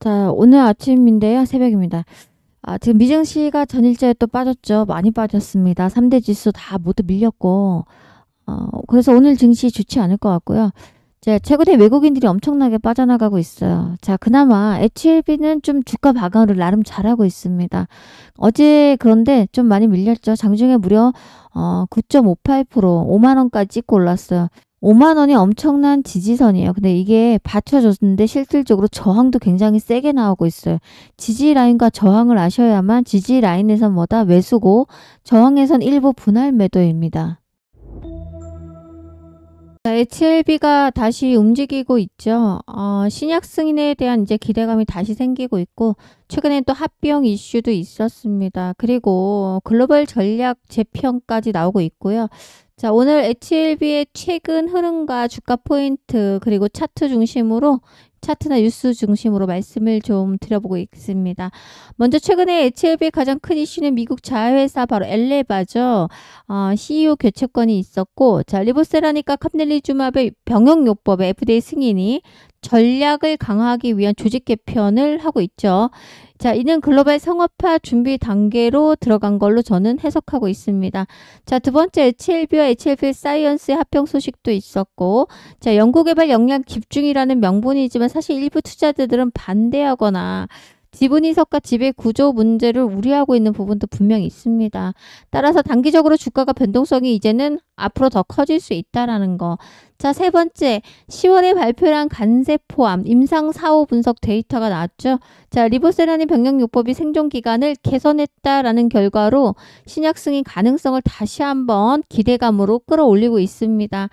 자, 오늘 아침인데요. 새벽입니다. 지금 미증시가 전일제에 또 빠졌죠. 많이 빠졌습니다. 3대 지수 다 모두 밀렸고, 그래서 오늘 증시 좋지 않을 것 같고요. 자, 최근에 외국인들이 엄청나게 빠져나가고 있어요. 자, 그나마 HLB는 좀 주가 방어를 나름 잘하고 있습니다. 어제 그런데 좀 많이 밀렸죠. 장중에 무려 9.58%, 5만 원까지 찍고 올랐어요. 5만 원이 엄청난 지지선이에요. 근데 이게 받쳐줬는데 실질적으로 저항도 굉장히 세게 나오고 있어요. 지지 라인과 저항을 아셔야만 지지 라인에선 뭐다? 매수고 저항에선 일부 분할 매도입니다. HLB가 다시 움직이고 있죠. 신약 승인에 대한 이제 기대감이 다시 생기고 있고, 최근에 또 합병 이슈도 있었습니다. 그리고 글로벌 전략 재평까지 나오고 있고요. 자, 오늘 HLB의 최근 흐름과 주가 포인트, 그리고 차트나 뉴스 중심으로 말씀을 좀 드려보고 있습니다. 먼저 최근에 HLB의 가장 큰 이슈는 미국 자회사 바로 엘레바죠. CEO 교체권이 있었고, 자, 리보세라니까 캄넬리주마브의 병역요법의 FDA 승인이 전략을 강화하기 위한 조직 개편을 하고 있죠. 자, 이는 글로벌 상업화 준비 단계로 들어간 걸로 저는 해석하고 있습니다. 자, 두 번째 HLB와 HLB 사이언스의 합병 소식도 있었고, 자, 연구개발 역량 집중이라는 명분이지만 사실 일부 투자자들은 반대하거나 지분 이석과 지배 구조 문제를 우려하고 있는 부분도 분명히 있습니다. 따라서 단기적으로 주가가 변동성이 이제는 앞으로 더 커질 수 있다라는 거. 자, 세 번째, 10월에 발표한 간세 포함 임상 사후 분석 데이터가 나왔죠. 자, 리보세라닌 병력요법이 생존 기간을 개선했다라는 결과로 신약 승인 가능성을 다시 한번 기대감으로 끌어올리고 있습니다.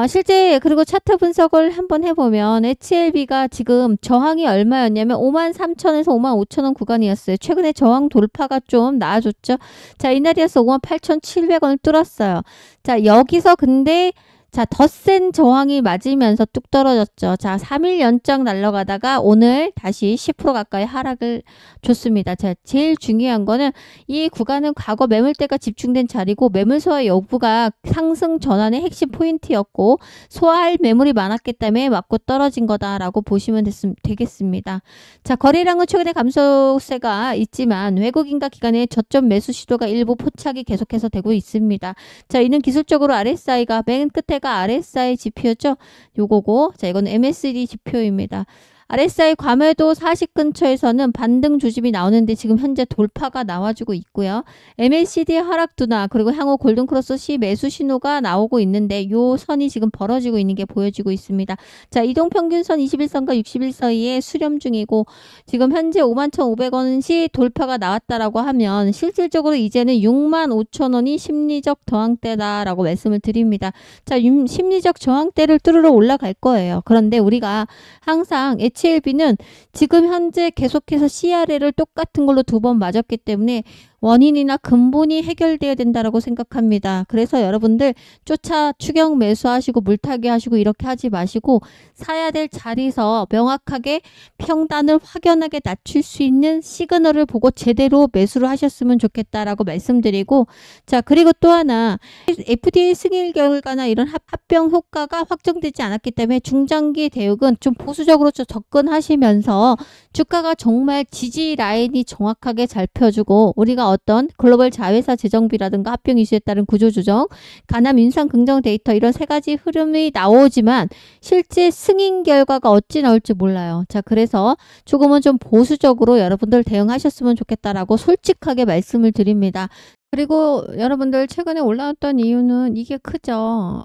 실제 그리고 차트 분석을 한번 해보면 HLB가 지금 저항이 얼마였냐면 53,000에서 55,000원 구간이었어요. 최근에 저항 돌파가 좀 나아졌죠. 자, 이날이어서 58,700원을 뚫었어요. 자, 여기서 근데 자, 더 센 저항이 맞으면서 뚝 떨어졌죠. 자, 3일 연장 날아가다가 오늘 다시 10% 가까이 하락을 줬습니다. 자, 제일 중요한 거는 이 구간은 과거 매물대가 집중된 자리고 매물 소화 여부가 상승 전환의 핵심 포인트였고 소화할 매물이 많았기 때문에 맞고 떨어진 거다라고 보시면 되겠습니다. 자, 거래량은 최근에 감소세가 있지만 외국인과 기관의 저점 매수 시도가 일부 포착이 계속해서 되고 있습니다. 자, 이는 기술적으로 RSI가 맨 끝에 RSI 지표죠. 요거고, 자, 이건 MACD 지표입니다. RSI 과매도 40 근처에서는 반등 조짐이 나오는데 지금 현재 돌파가 나와주고 있고요. MACD 하락 둔화 그리고 향후 골든크로스 시 매수 신호가 나오고 있는데 요 선이 지금 벌어지고 있는 게 보여지고 있습니다. 자, 이동평균선 21선과 60일 사이에 수렴 중이고 지금 현재 51,500원시 돌파가 나왔다라고 하면 실질적으로 이제는 65,000원이 심리적 저항대다라고 말씀을 드립니다. 자, 심리적 저항대를 뚫으러 올라갈 거예요. 그런데 우리가 항상 HLB는 지금 현재 계속해서 CRL을 똑같은 걸로 2번 맞았기 때문에 원인이나 근본이 해결돼야 된다라고 생각합니다. 그래서 여러분들 쫓아 추격 매수하시고 물타기 하시고 이렇게 하지 마시고 사야 될 자리에서 명확하게 평단을 확연하게 낮출 수 있는 시그널을 보고 제대로 매수를 하셨으면 좋겠다라고 말씀드리고, 자, 그리고 또 하나 FDA 승인 결과나 이런 합병 효과가 확정되지 않았기 때문에 중장기 대응은 좀 보수적으로 접근하시면서 주가가 정말 지지 라인이 정확하게 잘 펴주고 우리가 어떤 글로벌 자회사 재정비라든가 합병 이슈에 따른 구조조정, 간암 인상 긍정 데이터 이런 세 가지 흐름이 나오지만 실제 승인 결과가 어찌 나올지 몰라요. 자, 그래서 조금은 좀 보수적으로 여러분들 대응하셨으면 좋겠다라고 솔직하게 말씀을 드립니다. 그리고 여러분들 최근에 올라왔던 이유는 이게 크죠.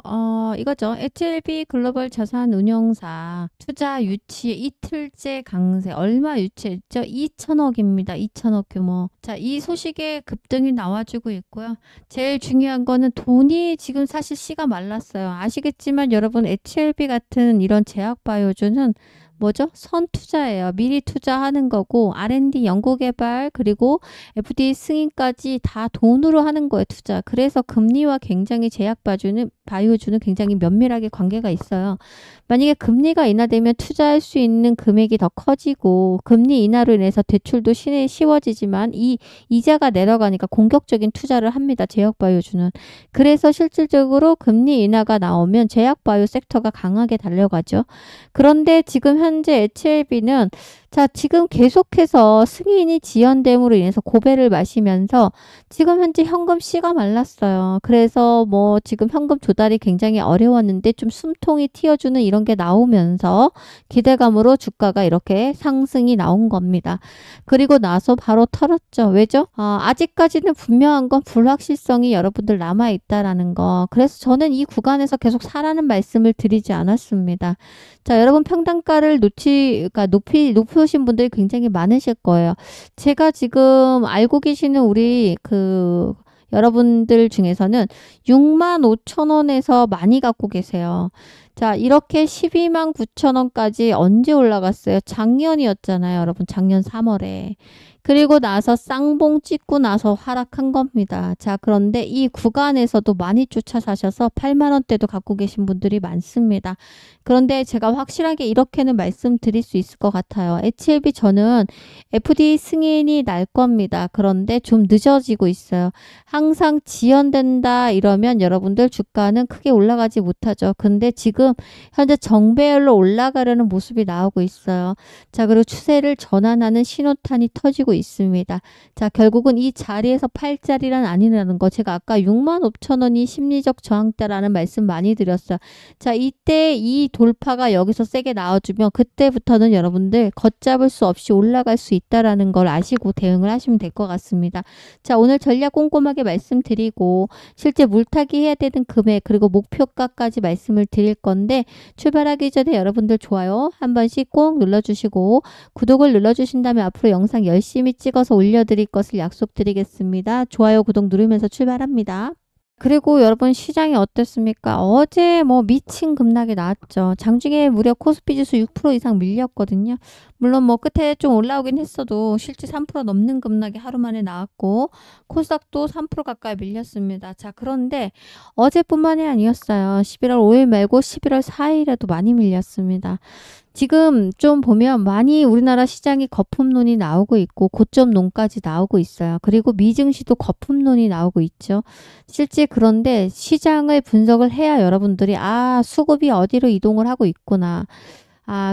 이거죠. HLB 글로벌 자산 운용사 투자 유치 이틀째 강세. 얼마 유치했죠? 2천억입니다. 2천억 규모. 자, 이 소식에 급등이 나와주고 있고요. 제일 중요한 거는 돈이 지금 사실 씨가 말랐어요. 아시겠지만 여러분 HLB 같은 이런 제약바이오주는 뭐죠? 선투자예요. 미리 투자하는 거고 R&D 연구개발 그리고 FDA 승인까지 다 돈으로 하는 거예요. 투자. 그래서 금리와 굉장히 바이오주는 굉장히 면밀하게 관계가 있어요. 만약에 금리가 인하되면 투자할 수 있는 금액이 더 커지고 금리 인하로 인해서 대출도 쉬워지지만 이 이자가 내려가니까 공격적인 투자를 합니다. 제약바이오주는. 그래서 실질적으로 금리 인하가 나오면 제약바이오 섹터가 강하게 달려가죠. 그런데 지금 현재 HLB는 자, 지금 계속해서 승인이 지연됨으로 인해서 고배를 마시면서 지금 현재 현금 씨가 말랐어요. 그래서 뭐 지금 현금 조달이 굉장히 어려웠는데 좀 숨통이 튀어주는 이런 게 나오면서 기대감으로 주가가 이렇게 상승이 나온 겁니다. 그리고 나서 바로 털었죠. 왜죠? 아직까지는 분명한 건 불확실성이 여러분들 남아있다라는 거. 그래서 저는 이 구간에서 계속 사라는 말씀을 드리지 않았습니다. 자, 여러분 평단가를 그러니까 높으신 분들이 굉장히 많으실 거예요. 제가 지금 알고 계시는 우리 여러분들 중에서는 65,000원에서 많이 갖고 계세요. 자, 이렇게 129,000원까지 언제 올라갔어요? 작년이었잖아요, 여러분. 작년 3월에. 그리고 나서 쌍봉 찍고 나서 하락한 겁니다. 자, 그런데 이 구간에서도 많이 쫓아 사셔서 8만원대도 갖고 계신 분들이 많습니다. 그런데 제가 확실하게 이렇게는 말씀드릴 수 있을 것 같아요. HLB 저는 FD 승인이 날 겁니다. 그런데 좀 늦어지고 있어요. 항상 지연된다 이러면 여러분들 주가는 크게 올라가지 못하죠. 근데 지금 현재 정배열로 올라가려는 모습이 나오고 있어요. 자, 그리고 추세를 전환하는 신호탄이 터지고 있습니다. 자, 결국은 이 자리에서 팔자리란 아니라는 거. 제가 아까 65,000원이 심리적 저항대라는 말씀 많이 드렸어요. 자, 이때 이 돌파가 여기서 세게 나와주면 그때부터는 여러분들 걷잡을 수 없이 올라갈 수 있다라는 걸 아시고 대응을 하시면 될 것 같습니다. 자, 오늘 전략 꼼꼼하게 말씀드리고 실제 물타기 해야 되는 금액 그리고 목표가까지 말씀을 드릴 건데 출발하기 전에 여러분들 좋아요 한 번씩 꼭 눌러주시고 구독을 눌러주신다면 앞으로 영상 열심히 찍어서 올려드릴 것을 약속드리겠습니다. 좋아요, 구독 누르면서 출발합니다. 그리고 여러분 시장이 어땠습니까? 어제 뭐 미친 급락이 나왔죠. 장중에 무려 코스피 지수 6% 이상 밀렸거든요. 물론 뭐 끝에 좀 올라오긴 했어도 실제 3% 넘는 급락이 하루 만에 나왔고 코스닥도 3% 가까이 밀렸습니다. 자, 그런데 어제뿐만이 아니었어요. 11월 5일 말고 11월 4일에도 많이 밀렸습니다. 지금 좀 보면 많이 우리나라 시장이 거품론이 나오고 있고 고점론까지 나오고 있어요. 그리고 미증시도 거품론이 나오고 있죠. 실제 그런데 시장을 분석을 해야 여러분들이 수급이 어디로 이동을 하고 있구나.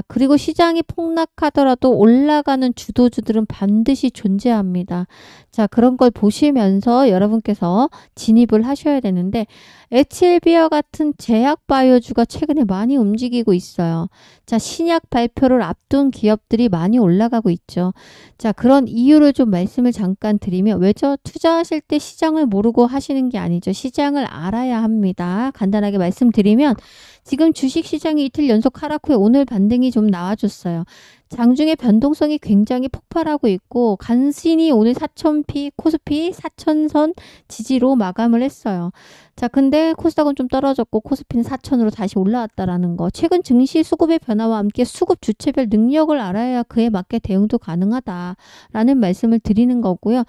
그리고 시장이 폭락하더라도 올라가는 주도주들은 반드시 존재합니다. 자, 그런 걸 보시면서 여러분께서 진입을 하셔야 되는데 HLB와 같은 제약 바이오주가 최근에 많이 움직이고 있어요. 자, 신약 발표를 앞둔 기업들이 많이 올라가고 있죠. 자, 그런 이유를 좀 말씀을 잠깐 드리면 왜죠? 투자하실 때 시장을 모르고 하시는 게 아니죠. 시장을 알아야 합니다. 간단하게 말씀드리면 지금 주식시장이 이틀 연속 하락 후에 오늘 반등이 좀 나와줬어요. 장중에 변동성이 굉장히 폭발하고 있고 간신히 오늘 4,000피 코스피 4,000선 지지로 마감을 했어요. 자, 근데 코스닥은 좀 떨어졌고 코스피는 4,000으로 다시 올라왔다라는 거. 최근 증시 수급의 변화와 함께 수급 주체별 능력을 알아야 그에 맞게 대응도 가능하다라는 말씀을 드리는 거고요.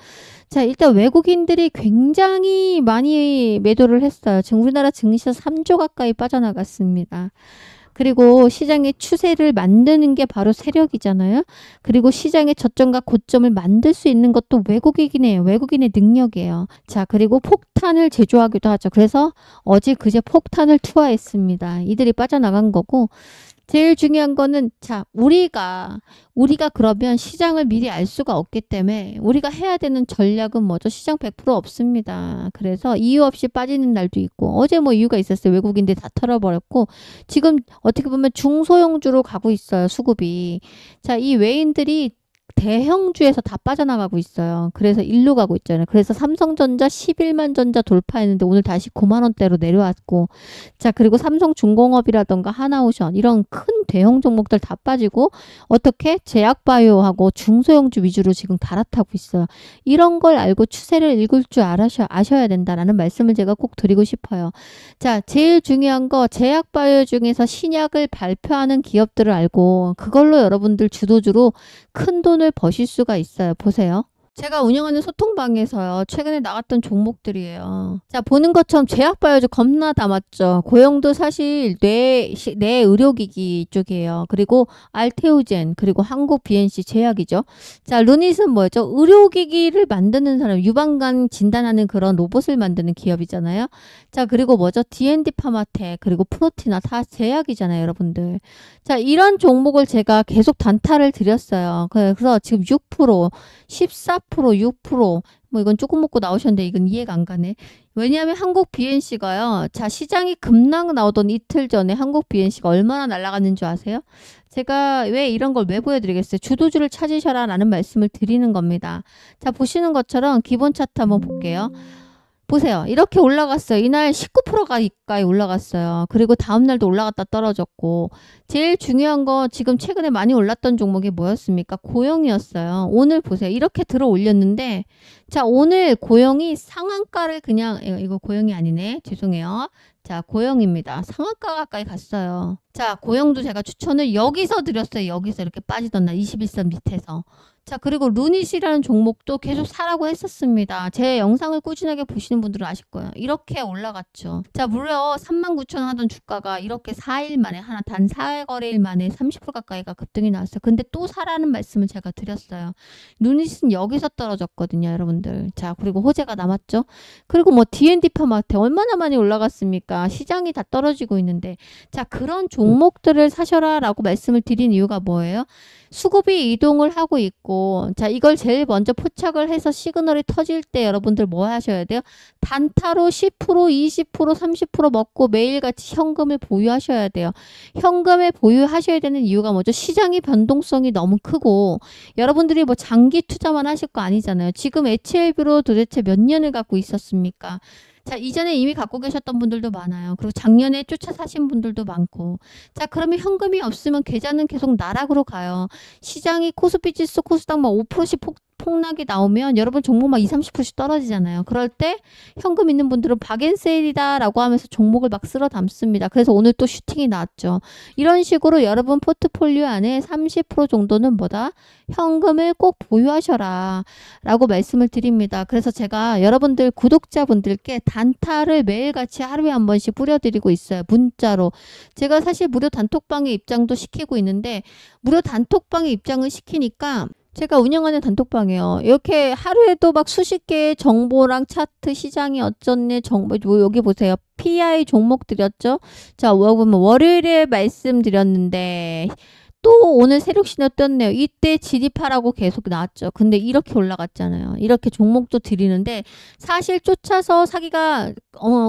자, 일단 외국인들이 굉장히 많이 매도를 했어요. 지금 우리나라 증시에서 3조 가까이 빠져나갔습니다. 그리고 시장의 추세를 만드는 게 바로 세력이잖아요. 그리고 시장의 저점과 고점을 만들 수 있는 것도 외국인이에요. 외국인의 능력이에요. 자, 그리고 폭탄을 제조하기도 하죠. 그래서 어제 그제 폭탄을 투하했습니다. 이들이 빠져나간 거고 제일 중요한 거는 우리가 그러면 시장을 미리 알 수가 없기 때문에 우리가 해야 되는 전략은 뭐죠? 시장 100% 없습니다. 그래서 이유 없이 빠지는 날도 있고 어제 뭐 이유가 있었어요. 외국인들 다 털어버렸고 지금 어떻게 보면 중소형주로 가고 있어요. 수급이. 자, 이 외인들이 대형주에서 다 빠져나가고 있어요. 그래서 일로 가고 있잖아요. 그래서 삼성전자 11만 전자 돌파했는데 오늘 다시 9만 원대로 내려왔고 자, 그리고 삼성중공업이라던가 하나오션 이런 큰 대형 종목들 다 빠지고 어떻게 제약바이오하고 중소형주 위주로 지금 갈아타고 있어요. 이런 걸 알고 추세를 읽을 줄 아셔야 된다라는 말씀을 제가 꼭 드리고 싶어요. 자, 제일 중요한 거 제약바이오 중에서 신약을 발표하는 기업들을 알고 그걸로 여러분들 주도주로 큰 돈을 버실 수가 있어요. 보세요. 제가 운영하는 소통방에서요. 최근에 나갔던 종목들이에요. 자, 보는 것처럼 제약바이오주 겁나 담았죠. 고영도 사실 뇌 의료기기 쪽이에요. 그리고 알테오젠, 그리고 한국 BNC 제약이죠. 자, 루닛은 뭐였죠? 의료기기를 만드는 사람, 유방간 진단하는 그런 로봇을 만드는 기업이잖아요. 자, 그리고 뭐죠? D&D 파마텍, 그리고 프로티나 다 제약이잖아요, 여러분들. 자, 이런 종목을 제가 계속 단타를 드렸어요. 그래서 지금 6%, 14%, 6%, 뭐 이건 조금 먹고 나오셨는데 이건 이해가 안 가네. 왜냐하면 한국 BNC가요. 자, 시장이 급락 나오던 이틀 전에 한국 BNC가 얼마나 날아갔는 줄 아세요? 제가 왜 이런 걸 왜 보여드리겠어요? 주도주를 찾으셔라 라는 말씀을 드리는 겁니다. 자, 보시는 것처럼 기본 차트 한번 볼게요. 보세요. 이렇게 올라갔어요. 이날 19%가 가까이 올라갔어요. 그리고 다음날도 올라갔다 떨어졌고 제일 중요한 거 지금 최근에 많이 올랐던 종목이 뭐였습니까? 고영이었어요. 오늘 보세요. 이렇게 들어 올렸는데 자, 오늘 고영이 상한가를 그냥 이거 고영이 아니네. 죄송해요. 자, 고영입니다. 상한가 가까이 갔어요. 자, 고영도 제가 추천을 여기서 드렸어요. 여기서 이렇게 빠지던 날 21선 밑에서. 자, 그리고 루닛이라는 종목도 계속 사라고 했었습니다. 제 영상을 꾸준하게 보시는 분들은 아실 거예요. 이렇게 올라갔죠. 자, 무려 39,000원 하던 주가가 이렇게 4일 만에 단 4거래일 만에 30% 가까이가 급등이 나왔어요. 근데 또 사라는 말씀을 제가 드렸어요. 루닛은 여기서 떨어졌거든요, 여러분들. 자, 그리고 호재가 남았죠. 그리고 뭐 D&D 파마텍 얼마나 많이 올라갔습니까? 시장이 다 떨어지고 있는데 자, 그런 종목들을 사셔라 라고 말씀을 드린 이유가 뭐예요? 수급이 이동을 하고 있고 자, 이걸 제일 먼저 포착을 해서 시그널이 터질 때 여러분들 뭐 하셔야 돼요? 단타로 10%, 20%, 30% 먹고 매일같이 현금을 보유하셔야 돼요. 현금을 보유하셔야 되는 이유가 뭐죠? 시장의 변동성이 너무 크고 여러분들이 뭐 장기 투자만 하실 거 아니잖아요. 지금 HLB로 도대체 몇 년을 갖고 있었습니까? 자, 이전에 이미 갖고 계셨던 분들도 많아요. 그리고 작년에 쫓아 사신 분들도 많고. 자, 그러면 현금이 없으면 계좌는 계속 나락으로 가요. 시장이 코스피 지수, 코스닥 막 5%씩 폭락이 나오면 여러분 종목 막 20, 30%씩 떨어지잖아요. 그럴 때 현금 있는 분들은 박앤세일이다 라고 하면서 종목을 막 쓸어 담습니다. 그래서 오늘 또 슈팅이 나왔죠. 이런 식으로 여러분 포트폴리오 안에 30% 정도는 뭐다? 현금을 꼭 보유하셔라 라고 말씀을 드립니다. 그래서 제가 여러분들 구독자분들께 단타를 매일같이 하루에 한 번씩 뿌려드리고 있어요. 문자로. 제가 사실 무료 단톡방에 입장도 시키고 있는데 무료 단톡방에 입장을 시키니까 제가 운영하는 단톡방이에요. 이렇게 하루에도 막 수십 개의 정보랑 차트, 시장이 어쩌네, 정보, 여기 보세요. PI 종목 드렸죠? 자, 월요일에 말씀드렸는데, 또 오늘 세력 신호 떴네요. 이때 진입하라고 계속 나왔죠. 근데 이렇게 올라갔잖아요. 이렇게 종목도 드리는데 사실 쫓아서 사기가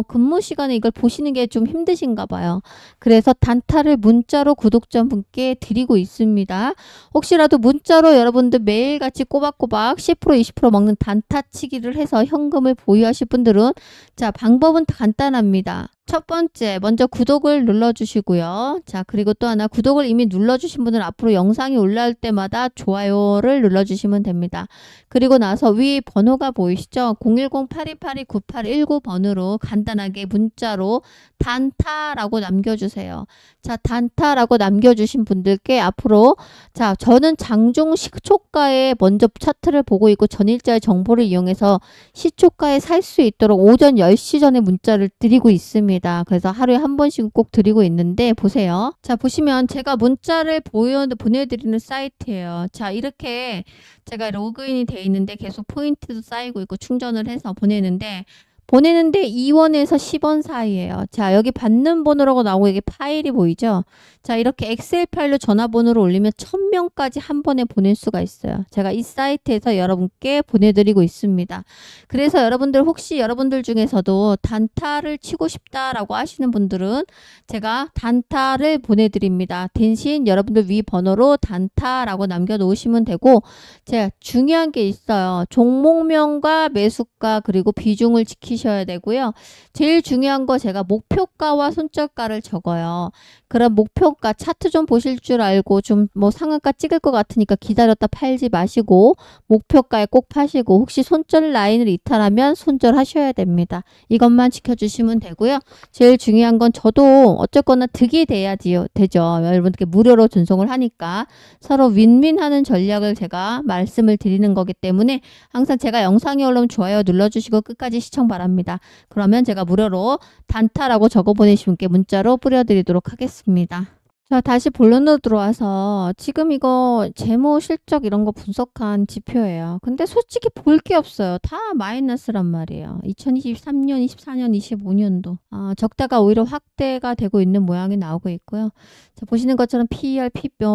근무 시간에 이걸 보시는 게 좀 힘드신가 봐요. 그래서 단타를 문자로 구독자분께 드리고 있습니다. 혹시라도 문자로 여러분들 매일같이 꼬박꼬박 10% 20% 먹는 단타치기를 해서 현금을 보유하실 분들은 자, 방법은 간단합니다. 첫 번째, 먼저 구독을 눌러주시고요. 자, 그리고 또 하나, 구독을 이미 눌러주신 분은 앞으로 영상이 올라올 때마다 좋아요를 눌러주시면 됩니다. 그리고 나서 위 번호가 보이시죠? 010-8282-9819번으로 간단하게 문자로 단타라고 남겨주세요. 자, 단타라고 남겨주신 분들께 앞으로 자, 저는 장중 시초가에 먼저 차트를 보고 있고 전일자의 정보를 이용해서 시초가에 살 수 있도록 오전 10시 전에 문자를 드리고 있습니다. 그래서 하루에 한 번씩 꼭 드리고 있는데 보세요. 자, 보시면 제가 문자를 보내드리는 사이트예요. 자, 이렇게 제가 로그인이 돼 있는데 계속 포인트도 쌓이고 있고 충전을 해서 보내는데 2원에서 10원 사이에요. 자, 여기 받는 번호라고 나오고 여기 파일이 보이죠? 자, 이렇게 엑셀 파일로 전화번호를 올리면 1000명까지 한 번에 보낼 수가 있어요. 제가 이 사이트에서 여러분께 보내드리고 있습니다. 그래서 여러분들 혹시 여러분들 중에서도 단타를 치고 싶다라고 하시는 분들은 제가 단타를 보내드립니다. 대신 여러분들 위 번호로 단타라고 남겨놓으시면 되고 제가 중요한 게 있어요. 종목명과 매수가 그리고 비중을 지키시면 지키셔야 되고요. 제일 중요한 거 제가 목표가와 손절가를 적어요. 그럼 목표가 차트 좀 보실 줄 알고 좀 뭐 상한가 찍을 것 같으니까 기다렸다 팔지 마시고 목표가에 꼭 파시고 혹시 손절 라인을 이탈하면 손절하셔야 됩니다. 이것만 지켜주시면 되고요. 제일 중요한 건 저도 어쨌거나 득이 되죠. 여러분들께 무료로 전송을 하니까 서로 윈윈하는 전략을 제가 말씀을 드리는 거기 때문에 항상 제가 영상이 올라오면 좋아요 눌러주시고 끝까지 시청 바랍니다. 그러면 제가 무료로 단타라고 적어 보내신 분께 문자로 뿌려드리도록 하겠습니다. 자, 다시 본론으로 들어와서 지금 이거 재무 실적 이런 거 분석한 지표예요. 근데 솔직히 볼 게 없어요. 다 마이너스란 말이에요. 2023년, 24년, 25년도 적자가 오히려 확대가 되고 있는 모양이 나오고 있고요. 자, 보시는 것처럼 PER,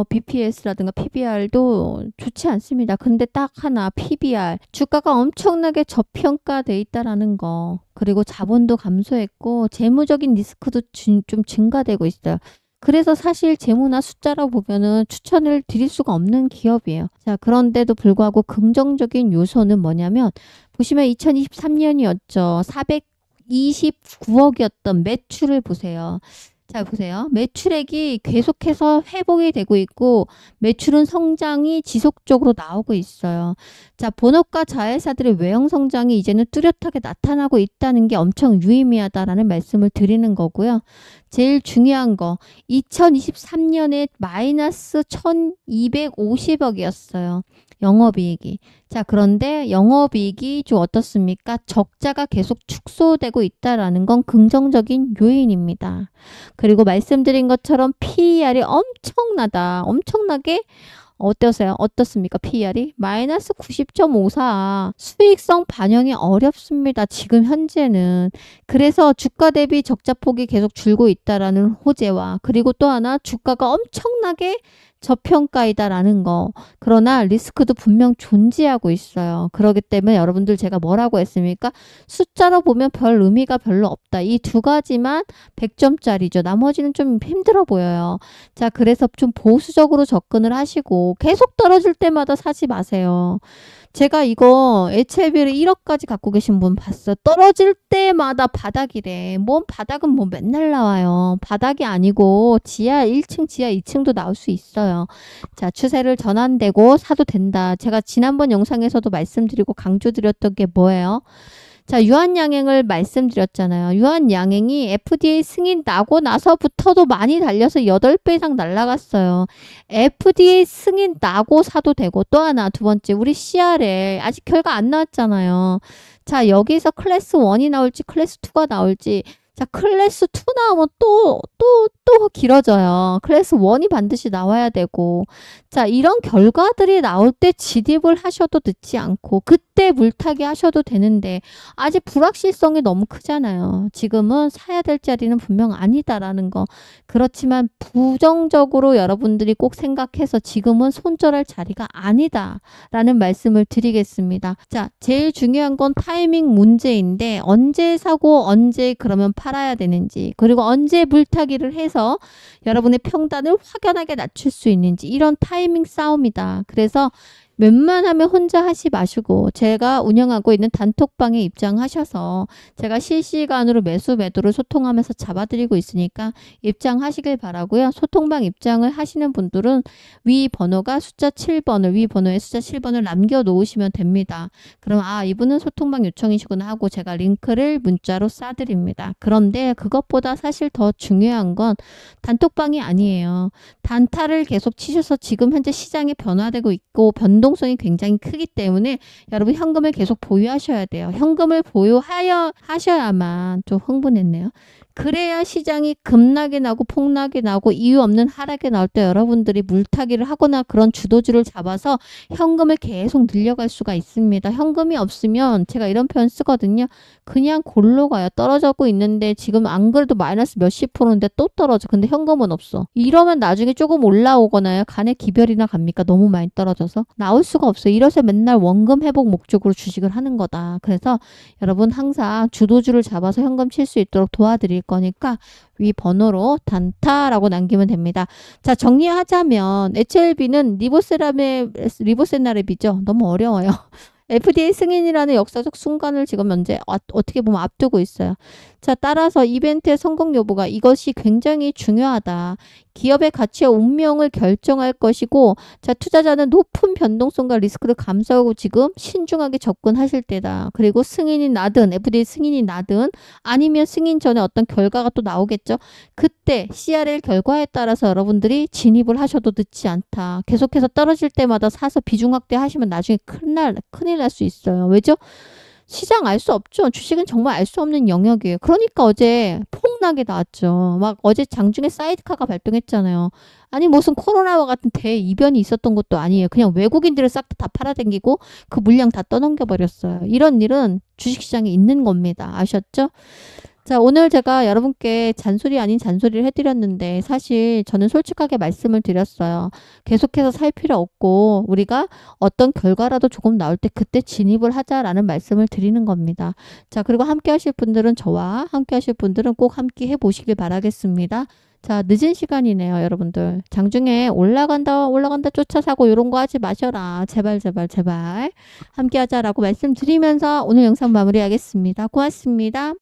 BPS라든가 PBR도 좋지 않습니다. 근데 딱 하나 PBR 주가가 엄청나게 저평가돼 있다라는 거, 그리고 자본도 감소했고 재무적인 리스크도 좀 증가되고 있어요. 그래서 사실 재무나 숫자로 보면은 추천을 드릴 수가 없는 기업이에요. 자, 그런데도 불구하고 긍정적인 요소는 뭐냐면 보시면 2023년이었죠. 429억이었던 매출을 보세요. 자, 보세요. 매출액이 계속해서 회복이 되고 있고 매출은 성장이 지속적으로 나오고 있어요. 자, 본업과 자회사들의 외형 성장이 이제는 뚜렷하게 나타나고 있다는 게 엄청 유의미하다라는 말씀을 드리는 거고요. 제일 중요한 거 2023년에 마이너스 1250억이었어요. 영업이익이. 자, 그런데 영업이익이 좀 어떻습니까? 적자가 계속 축소되고 있다라는 건 긍정적인 요인입니다. 그리고 말씀드린 것처럼 PER이 엄청나게 어떻습니까? PER이 마이너스 90.54. 수익성 반영이 어렵습니다. 지금 현재는. 그래서 주가 대비 적자폭이 계속 줄고 있다라는 호재와, 그리고 또 하나 주가가 엄청나게 저평가이다라는 거. 그러나 리스크도 분명 존재하고 있어요. 그렇기 때문에 여러분들 제가 뭐라고 했습니까? 숫자로 보면 별 의미가 별로 없다. 이 두 가지만 100점짜리죠. 나머지는 좀 힘들어 보여요. 자, 그래서 좀 보수적으로 접근을 하시고 계속 떨어질 때마다 사지 마세요. 제가 이거 HLB를 1억까지 갖고 계신 분 봤어요. 떨어질 때마다 바닥이래. 뭔 바닥은 뭐 맨날 나와요. 바닥이 아니고 지하 1층, 지하 2층도 나올 수 있어요. 자, 추세를 전환되고 사도 된다. 제가 지난번 영상에서도 말씀드리고 강조드렸던 게 뭐예요? 자, 유한양행을 말씀드렸잖아요. 유한양행이 FDA 승인 나고 나서부터도 많이 달려서 8배 이상 날라갔어요. FDA 승인 나고 사도 되고, 또 하나 두 번째 우리 CRL 아직 결과 안 나왔잖아요. 자, 여기서 클래스 1이 나올지 클래스 2가 나올지. 자, 클래스 2 나오면 또 길어져요. 클래스 1이 반드시 나와야 되고. 자, 이런 결과들이 나올 때 진입을 하셔도 늦지 않고 그때 물타기 하셔도 되는데 아직 불확실성이 너무 크잖아요. 지금은 사야 될 자리는 분명 아니다라는 거. 그렇지만 부정적으로 여러분들이 꼭 생각해서 지금은 손절할 자리가 아니다라는 말씀을 드리겠습니다. 자, 제일 중요한 건 타이밍 문제인데 언제 사고 언제 그러면 팔아야 되는지, 그리고 언제 물타기를 해서 여러분의 평단을 확연하게 낮출 수 있는지, 이런 타이밍 싸움이다. 그래서 웬만하면 혼자 하시 마시고 제가 운영하고 있는 단톡방에 입장하셔서 제가 실시간으로 매수 매도를 소통하면서 잡아드리고 있으니까 입장하시길 바라고요. 소통방 입장을 하시는 분들은 위 번호가 숫자 7번을, 위 번호에 숫자 7번을 남겨놓으시면 됩니다. 그럼 이분은 소통방 요청이시구나 하고 제가 링크를 문자로 쏴드립니다. 그런데 그것보다 사실 더 중요한 건 단톡방이 아니에요. 단타를 계속 치셔서 지금 현재 시장이 변화되고 있고 변동성이 굉장히 크기 때문에 여러분 현금을 계속 보유하셔야 돼요. 현금을 하셔야만, 좀 흥분했네요. 그래야 시장이 급락이 나고 폭락이 나고 이유 없는 하락이 나올 때 여러분들이 물타기를 하거나 그런 주도주를 잡아서 현금을 계속 늘려갈 수가 있습니다. 현금이 없으면 제가 이런 표현 쓰거든요. 그냥 골로 가요. 떨어지고 있는데 지금 안 그래도 마이너스 몇십 %인데 또 떨어져. 근데 현금은 없어. 이러면 나중에 조금 올라오거나요. 간에 기별이나 갑니까? 너무 많이 떨어져서. 나올 수가 없어요. 이래서 맨날 원금 회복 목적으로 주식을 하는 거다. 그래서 여러분 항상 주도주를 잡아서 현금 칠 수 있도록 도와드릴 거니까 위 번호로 단타라고 남기면 됩니다. 자, 정리하자면 HLB는 리보세나랩이죠. 너무 어려워요. FDA 승인이라는 역사적 순간을 지금 현재 어떻게 보면 앞두고 있어요. 자, 따라서 이벤트의 성공 여부가 이것이 굉장히 중요하다. 기업의 가치와 운명을 결정할 것이고, 자, 투자자는 높은 변동성과 리스크를 감수하고 지금 신중하게 접근하실 때다. 그리고 승인이 나든, FDA 승인이 나든, 아니면 승인 전에 어떤 결과가 또 나오겠죠. 그때 CRL 결과에 따라서 여러분들이 진입을 하셔도 늦지 않다. 계속해서 떨어질 때마다 사서 비중 확대하시면 나중에 큰일 날 수 있어요. 왜죠? 시장 알 수 없죠. 주식은 정말 알 수 없는 영역이에요. 그러니까 어제 폭락이 나왔죠. 막 어제 장중에 사이드카가 발동했잖아요. 아니 무슨 코로나와 같은 대이변이 있었던 것도 아니에요. 그냥 외국인들을 싹 다 팔아당기고 그 물량 다 떠넘겨 버렸어요. 이런 일은 주식시장에 있는 겁니다. 아셨죠? 자, 오늘 제가 여러분께 잔소리 아닌 잔소리를 해드렸는데 사실 저는 솔직하게 말씀을 드렸어요. 계속해서 살 필요 없고 우리가 어떤 결과라도 조금 나올 때 그때 진입을 하자라는 말씀을 드리는 겁니다. 자, 그리고 함께 하실 분들은 저와 함께 하실 분들은 꼭 함께 해보시길 바라겠습니다. 자, 늦은 시간이네요, 여러분들. 장중에 올라간다 쫓아 사고 이런 거 하지 마셔라. 제발, 제발, 제발. 함께 하자라고 말씀드리면서 오늘 영상 마무리하겠습니다. 고맙습니다.